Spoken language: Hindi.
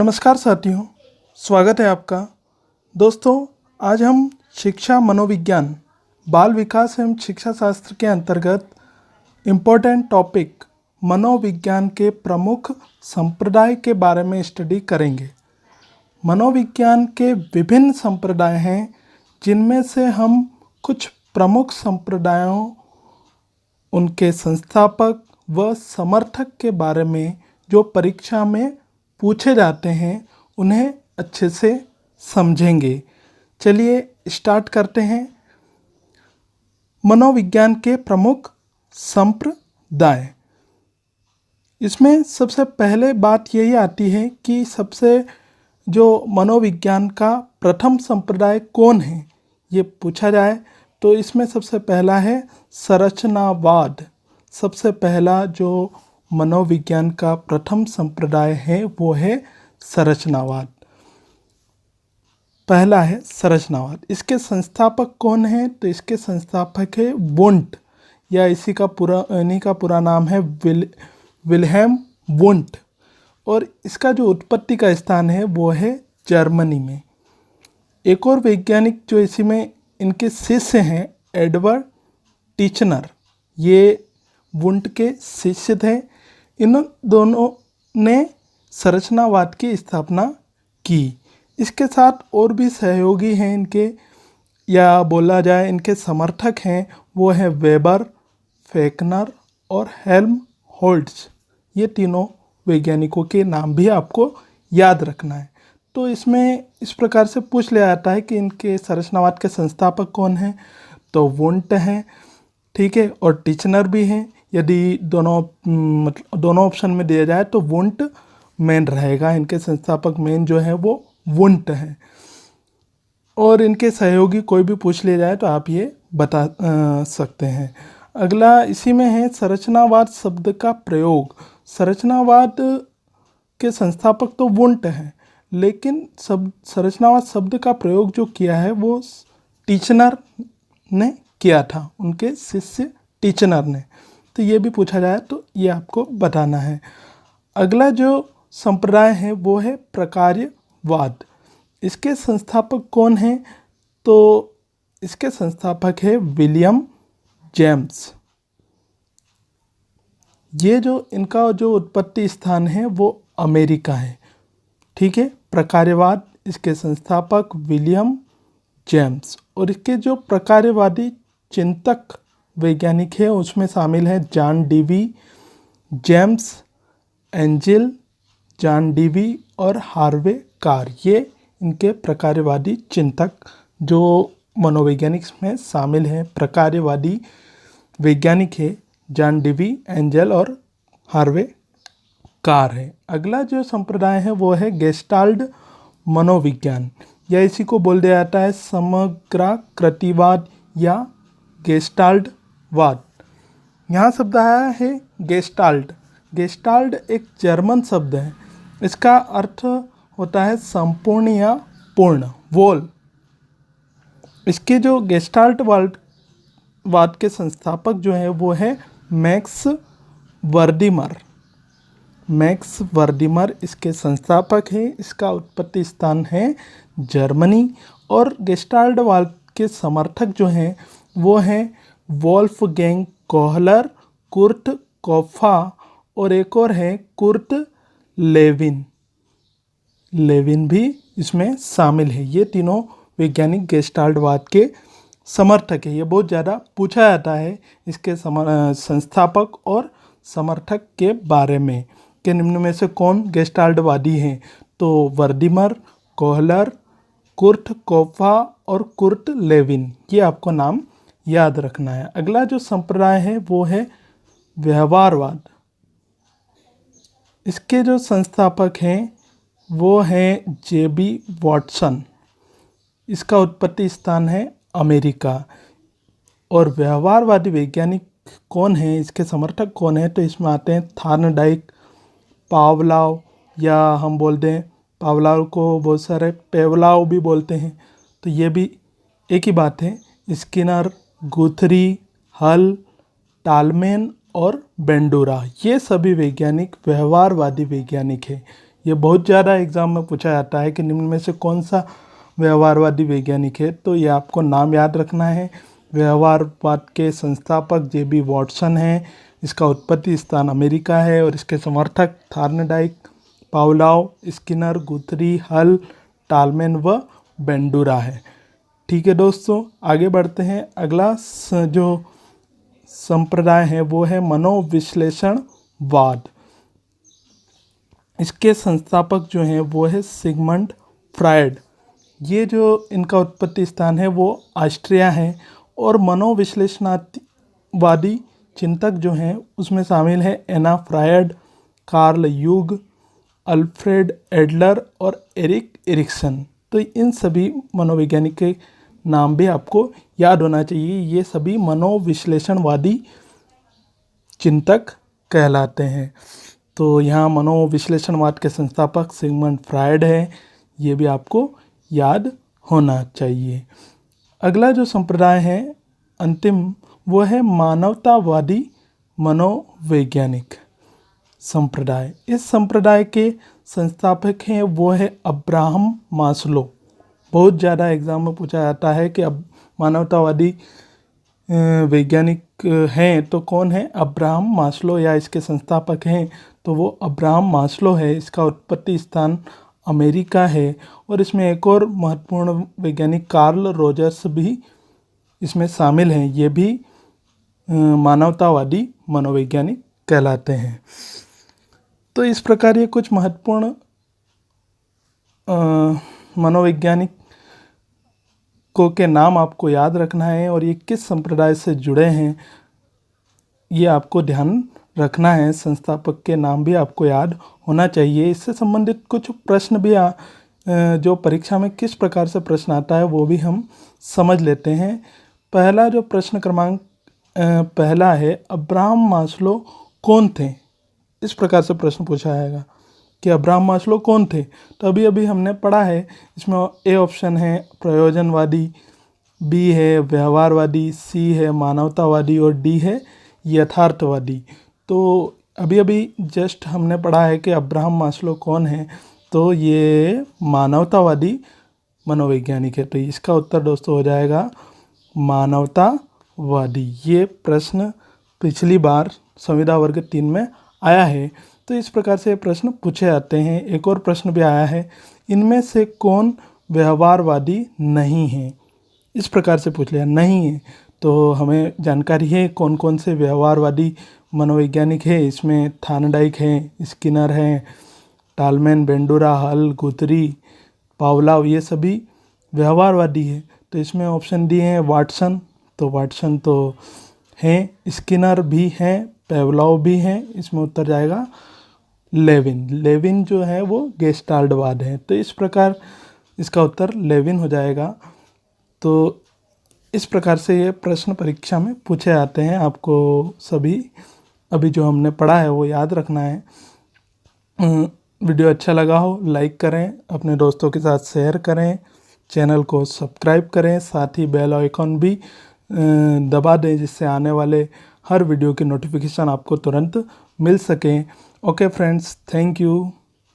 नमस्कार साथियों, स्वागत है आपका। दोस्तों, आज हम शिक्षा मनोविज्ञान, बाल विकास एवं शिक्षा शास्त्र के अंतर्गत इम्पोर्टेंट टॉपिक मनोविज्ञान के प्रमुख संप्रदाय के बारे में स्टडी करेंगे। मनोविज्ञान के विभिन्न संप्रदाय हैं, जिनमें से हम कुछ प्रमुख संप्रदायों, उनके संस्थापक व समर्थक के बारे में जो परीक्षा में पूछे जाते हैं उन्हें अच्छे से समझेंगे। चलिए स्टार्ट करते हैं। मनोविज्ञान के प्रमुख संप्रदाय, इसमें सबसे पहले बात यही आती है कि सबसे जो मनोविज्ञान का प्रथम संप्रदाय कौन है, ये पूछा जाए तो इसमें सबसे पहला है संरचनावाद। सबसे पहला जो मनोविज्ञान का प्रथम संप्रदाय है वो है संरचनावाद। पहला है संरचनावाद। इसके संस्थापक कौन है? तो इसके संस्थापक है वुंट, या इन्हीं का पूरा नाम है विल्हेम वुंट। और इसका जो उत्पत्ति का स्थान है वो है जर्मनी में। एक और वैज्ञानिक जो इसी में इनके शिष्य हैं, एडवर्ड टिचनर, ये वुंट के शिष्य थे। इन दोनों ने संरचनावाद की स्थापना की। इसके साथ और भी सहयोगी हैं इनके, या बोला जाए इनके समर्थक हैं, वो है वेबर, फेकनर और हेल्महोल्ट्ज़। ये तीनों वैज्ञानिकों के नाम भी आपको याद रखना है। तो इसमें इस प्रकार से पूछ लिया जाता है कि इनके संरचनावाद के संस्थापक कौन हैं, तो वुंट हैं, ठीक है, और टिचनर भी हैं। यदि दोनों ऑप्शन में दिया जाए तो वुंट मेन रहेगा। इनके संस्थापक मेन जो है वो वुंट है। और इनके सहयोगी कोई भी पूछ लिया जाए तो आप ये बता सकते हैं। अगला इसी में है संरचनावाद शब्द का प्रयोग। संरचनावाद के संस्थापक तो वुंट हैं, लेकिन संरचनावाद शब्द का प्रयोग जो किया है वो टिचनर ने किया था, उनके शिष्य टिचनर ने। तो ये भी पूछा जाए तो ये आपको बताना है। अगला जो संप्रदाय है वो है प्रकार्यवाद। इसके संस्थापक कौन हैं? तो इसके संस्थापक है विलियम जेम्स। ये जो इनका जो उत्पत्ति स्थान है वो अमेरिका है, ठीक है। प्रकार्यवाद, इसके संस्थापक विलियम जेम्स। और इसके जो प्रकार्यवादी चिंतक वैज्ञानिक है उसमें शामिल है John Dewey, James angel, John Dewey और हार्वे कार। ये इनके प्रकार्यवादी चिंतक जो मनोवैज्ञानिक में शामिल हैं, प्रकार्यवादी वैज्ञानिक है जॉन डीवी, एंजल और हार्वे कार है। अगला जो संप्रदाय है वो है गेस्टाल्ट मनोविज्ञान, या इसी को बोल दिया जाता है समग्राकृतिवाद या गेस्टाल्टवाद। यहाँ शब्द आया है गेस्टाल्ट। गेस्टाल्ट एक जर्मन शब्द है। इसका अर्थ होता है संपूर्ण या पूर्ण, वोल। इसके जो गेस्टाल्टवाद के संस्थापक जो है वो है मैक्स वर्दिमर। मैक्स वर्दिमर इसके संस्थापक है। इसका उत्पत्ति स्थान है जर्मनी। और गेस्टाल्टवाद के समर्थक जो हैं वो हैं वोल्फगैंग कोहलर, कुर्ट कोफा और एक और है कुर्ट लेविन। लेविन भी इसमें शामिल है। ये तीनों वैज्ञानिक गेस्टाल्टवाद के समर्थक है। ये बहुत ज़्यादा पूछा जाता है इसके संस्थापक और समर्थक के बारे में कि निम्न में से कौन गेस्टाल्टवादी हैं। तो वर्दिमर, कोहलर, कुर्ट कोफा और कुर्ट लेविन, ये आपको नाम याद रखना है। अगला जो संप्रदाय है वो है व्यवहारवाद। इसके जो संस्थापक हैं वो हैं जेबी वॉटसन। इसका उत्पत्ति स्थान है अमेरिका। और व्यवहारवादी वैज्ञानिक कौन है, इसके समर्थक कौन है, तो इसमें आते हैं थार्नडाइक, पावलाव, या हम बोल दें पावलाव को बहुत सारे पेवलाव भी बोलते हैं, तो ये भी एक ही बात है। स्किनर, गुथरी, हल, टालमेन और बेंडूरा, ये सभी वैज्ञानिक व्यवहारवादी वैज्ञानिक हैं। ये बहुत ज़्यादा एग्ज़ाम में पूछा जाता है कि निम्न में से कौन सा व्यवहारवादी वैज्ञानिक है। तो ये आपको नाम याद रखना है। व्यवहारवाद के संस्थापक जे.बी. वॉटसन हैं। इसका उत्पत्ति स्थान अमेरिका है और इसके समर्थक थार्नडाइक, पावलोव, स्किनर, गुथरी, हल, टालमैन व बेंडूरा है। ठीक है दोस्तों, आगे बढ़ते हैं। अगला जो संप्रदाय है वो है मनोविश्लेषणवाद। इसके संस्थापक जो हैं वो है सिगमंड फ्रायड। ये जो इनका उत्पत्ति स्थान है वो ऑस्ट्रिया है और मनोविश्लेषणवादी चिंतक जो हैं उसमें शामिल है एना फ्रायड, कार्ल यूग, अल्फ्रेड एडलर और एरिक एरिक्सन। तो इन सभी मनोवैज्ञानिक के नाम भी आपको याद होना चाहिए। ये सभी मनोविश्लेषणवादी चिंतक कहलाते हैं। तो यहाँ मनोविश्लेषणवाद के संस्थापक सिगमंड फ्रायड है, ये भी आपको याद होना चाहिए। अगला जो संप्रदाय है अंतिम, वो है मानवतावादी मनोवैज्ञानिक संप्रदाय। इस संप्रदाय के संस्थापक हैं वो है अब्राहम मास्लो। बहुत ज़्यादा एग्जाम में पूछा जाता है कि अब मानवतावादी वैज्ञानिक हैं तो कौन है, अब्राहम मास्लो या इसके संस्थापक हैं तो वो अब्राहम मास्लो है। इसका उत्पत्ति स्थान अमेरिका है और इसमें एक और महत्वपूर्ण वैज्ञानिक कार्ल रोजर्स भी इसमें शामिल हैं। ये भी मानवतावादी मनोवैज्ञानिक कहलाते हैं। तो इस प्रकार ये कुछ महत्वपूर्ण मनोवैज्ञानिक के नाम आपको याद रखना है और ये किस संप्रदाय से जुड़े हैं ये आपको ध्यान रखना है। संस्थापक के नाम भी आपको याद होना चाहिए। इससे संबंधित कुछ प्रश्न भी जो परीक्षा में किस प्रकार से प्रश्न आता है वो भी हम समझ लेते हैं। पहला जो प्रश्न क्रमांक पहला है, अब्राहम मास्लो कौन थे। इस प्रकार से प्रश्न पूछा जाएगा कि अब्राहम मास्लो कौन थे। तो अभी अभी हमने पढ़ा है, इसमें ए ऑप्शन है प्रयोजनवादी, बी है व्यवहारवादी, सी है मानवतावादी और डी है यथार्थवादी। तो अभी अभी जस्ट हमने पढ़ा है कि अब्राहम मास्लो कौन है, तो ये मानवतावादी मनोवैज्ञानिक है। तो इसका उत्तर दोस्तों हो जाएगा मानवतावादी। ये प्रश्न पिछली बार संविदा वर्ग 3 में आया है। तो इस प्रकार से प्रश्न पूछे जाते हैं। एक और प्रश्न भी आया है, इनमें से कौन व्यवहारवादी नहीं है। इस प्रकार से पूछ लिया नहीं है तो हमें जानकारी है कौन कौन से व्यवहारवादी मनोवैज्ञानिक है। इसमें थार्नडाइक है, स्किनर हैं, टालमैन, बेंडूरा, हल, गुथरी, पावलोव, ये सभी व्यवहारवादी है। तो इसमें ऑप्शन डी है वाटसन। तो वाटसन तो हैं, स्किनर भी हैं, पावलोव भी हैं। इसमें उत्तर जाएगा लेविन। लेविन जो है वो गेस्टाल्टवाद है। तो इस प्रकार इसका उत्तर लेविन हो जाएगा। तो इस प्रकार से ये प्रश्न परीक्षा में पूछे जाते हैं। आपको सभी अभी जो हमने पढ़ा है वो याद रखना है। वीडियो अच्छा लगा हो लाइक करें, अपने दोस्तों के साथ शेयर करें, चैनल को सब्सक्राइब करें, साथ ही बेल आइकॉन भी दबा दें जिससे आने वाले हर वीडियो की नोटिफिकेशन आपको तुरंत मिल सकें। Okay friends, thank you.